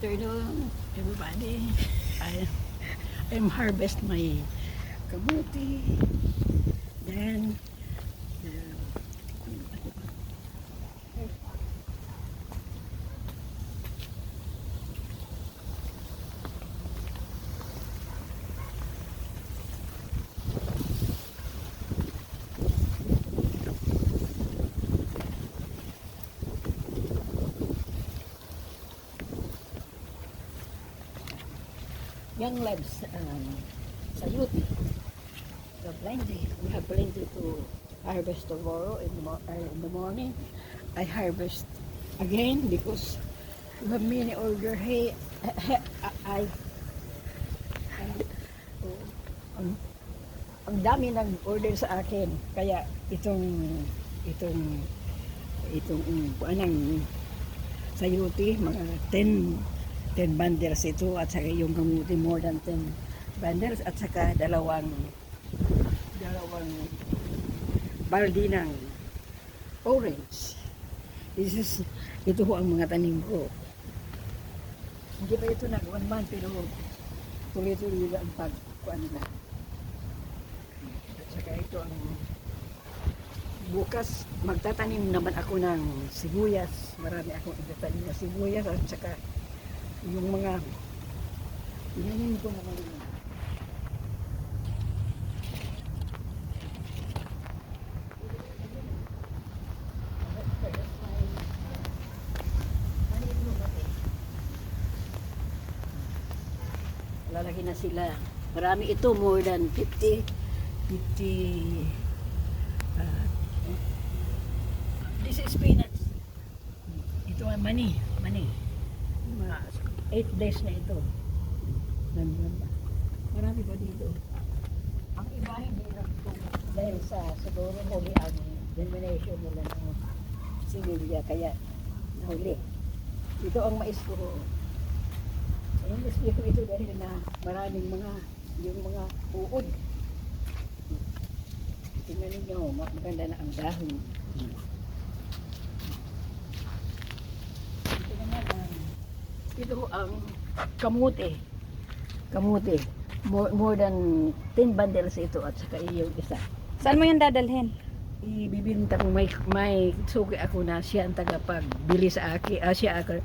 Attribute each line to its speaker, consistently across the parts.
Speaker 1: afternoon, everybody. I'm harvest my kamuti. Then, young labs sa youth. So plenty. We have plenty to harvest tomorrow in the morning. I harvest again because we have many order. Hey, I ang, ang dami nag-order sa akin. Kaya itong anang sayuti, mga 10 bundles ito, at saka yung kamuti more than 10 bundles, at saka dalawang baldi ng orange. Ito ho ang mga tanim ko. Hindi pa ito nag 1 month, pero tuloy-tuloy ang pagkuan nila. At saka ito ang bukas magtatanim naman ako ng sibuyas. Marami akong itatanim na sibuyas, at saka yung mga inanin ko naman yun. Lalaki na sila. Marami ito, more than 50 this is peanuts. Ito ang mani. Mga 8 days na ito. Marami pa dito. Ang iba hindi nagtutok dahil sa siguro huli ang germination nila ng similya, kaya nahuli. Ito ang mais ko. Ang mais ko ito dahil na maraming yung mga uod. Tingnan ninyo, maganda na ang dahon. Ito ang kamuti. More than 10 bundles ito, at saka yung isa.
Speaker 2: Saan mo yung dadalhin?
Speaker 1: Ibibinta ko, may suki ako na siya ang tagapagbili sa akin. Siya ako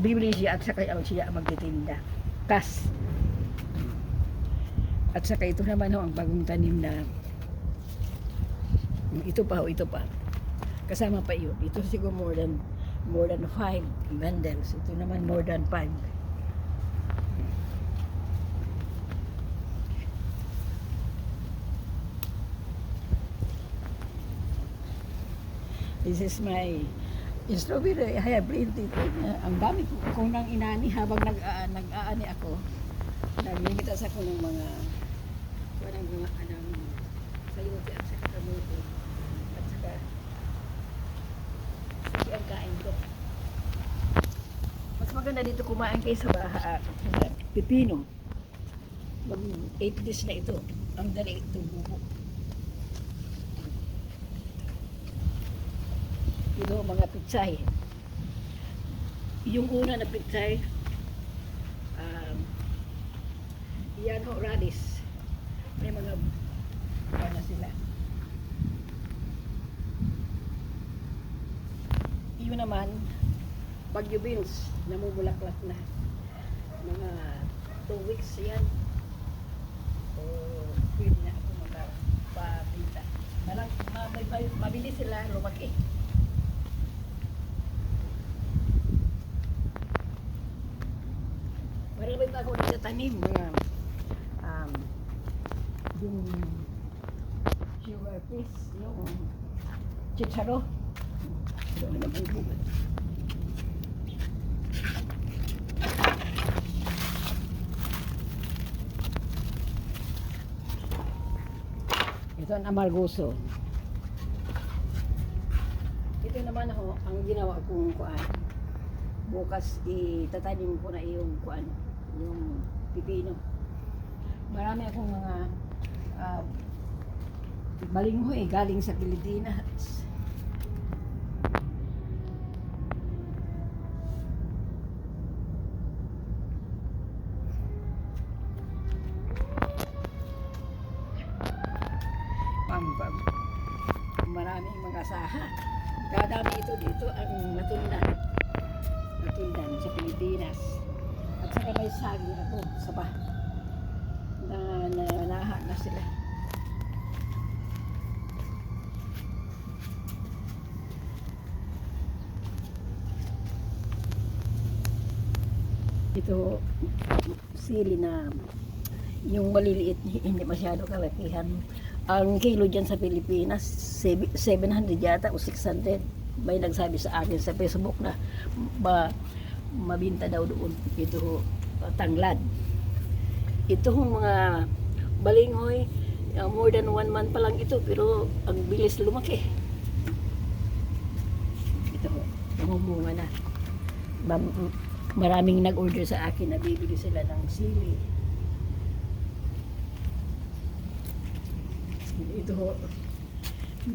Speaker 1: bibili siya, at saka siya magtitinda. Kas. At saka ito naman ho ang bagong tanim na ito pa. Kasama pa yun. Ito siguro more than 5 bundles. Ito naman more than 5. This is my strawberry. I have plenty. Ang dami ko nang inani habang nag-aani ako. Naglimitas ako ng mga sayote at saka kamote. At saka ang kain ko. Mas maganda dito kumain kaysa pipino. 8 days na ito. Ang dali ito buko. Ito mga pitsay. Yung una na pitsay, yan ho, radish. May mga na sila. Yun naman, bagyo beans, namumulaklak na. Mga 2 weeks yan. O, pwede na ako magpapinta. Mabilis sila lumaki. Marami pa ako nagtatanim. Yung sugar fish, yung chicharo. Ito ang amargoso. Ito naman ho, ang ginawa kong kuan. Bukas itatanim ko na yung kuan, yung pipino. Marami akong mga balinghoy galing sa Pilipinas. basaha. Dadami ito dito ang natundan sa Pilipinas. At saka may saging ako sa na naha na sila. Ito sili na yung maliliit, hindi masyado kalakihan. Ang kilo dyan sa Pilipinas 700 yata o 600. May nagsabi sa akin sa Facebook na mabinta daw doon. Ito tanglad. Ito mga balinghoy, more than 1 month pa lang ito, pero ang bilis lumaki. Ito, namumunga na. Maraming nag-order sa akin na bibili sila ng sili. Ito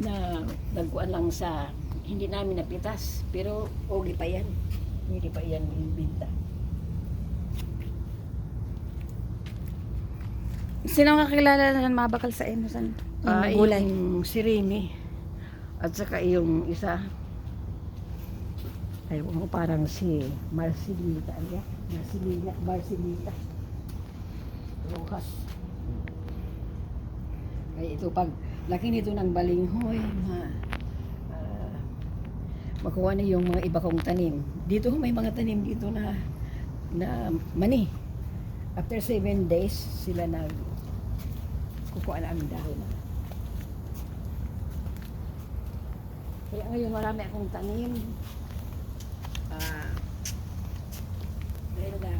Speaker 1: na nagkuan lang sa hindi namin napitas, pero okay pa yan. Hindi pa yan binta.
Speaker 2: Sino kakilala na mabakal sa ino san? Gulay.
Speaker 1: Yung si Remy at saka yung isa ay parang si Marcelita Marcelita Rojas. Ay ito pag laki nito ng balinghoy makuha na yung mga iba kong tanim. Dito may mga tanim dito na mani. After 7 days sila kukuha na ang dahon. Kaya ngayon marami akong tanim. Dahil na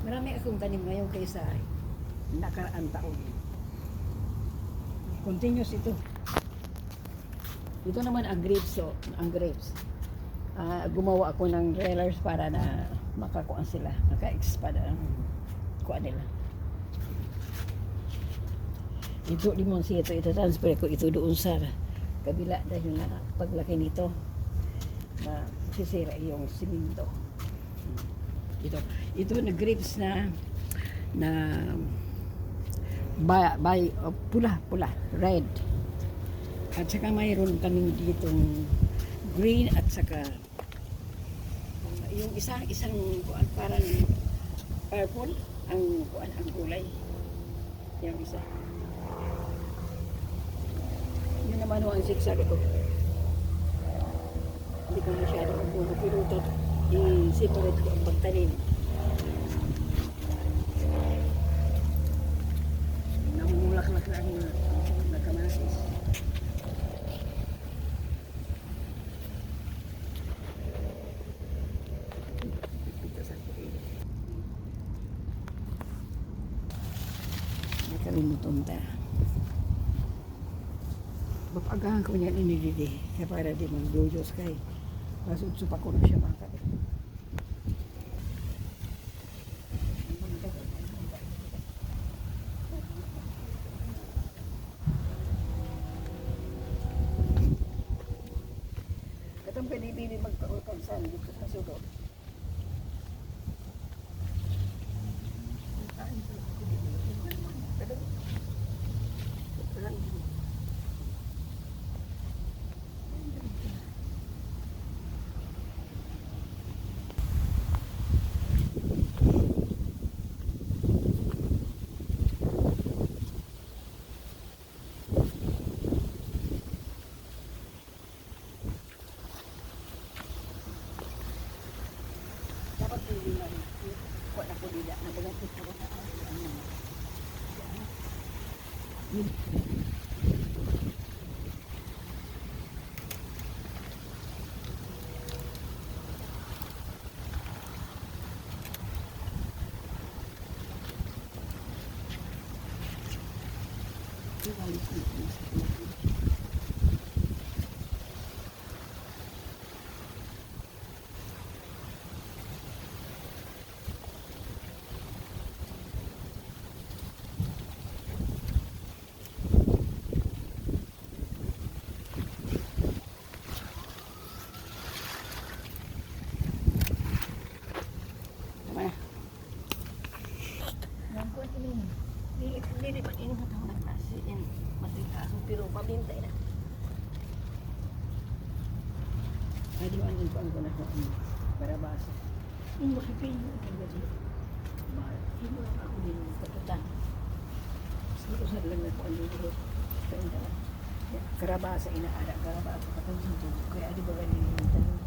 Speaker 1: marami akong tanim ngayon kaysa nakaraan taon. Continuous ito. Ito naman ang grapes. So, ang grapes. Gumawa ako ng trailers para na makakuan sila. Maka-expand ang kuan nila. Ito limonsito. Ito transfer ko ito doon sa kabila dahil na paglaki nito na sisira yung simento. Ito na grapes na pula, red. At saka mayroon kaming ditong green at saka yung isang parang purple ang kulay. Yung isa. Yun naman ang zigzag ko. Hindi ko masyado magbuno pero i-separate ko ang pagtanim. Namumulak-lak lang na kamatis. Nakalimutan ta. Bapagahan ko niyan inilidi kaya para di mag-dojos kay masudso pa ko na siya mga kapit. Katang pinibili magpagsan dito sa sudo. Hindi pa ini matang nagtasi in matita pero pabintay na. Adi mo ang ko na ko ang barabasa. Hindi mo kipin mo ang gaji. Hindi mo ako din katutan. Sige ko sa lang na ko ang dito. Karabasa inaara, karabasa katang dito. Kaya adi ba galing yung tanong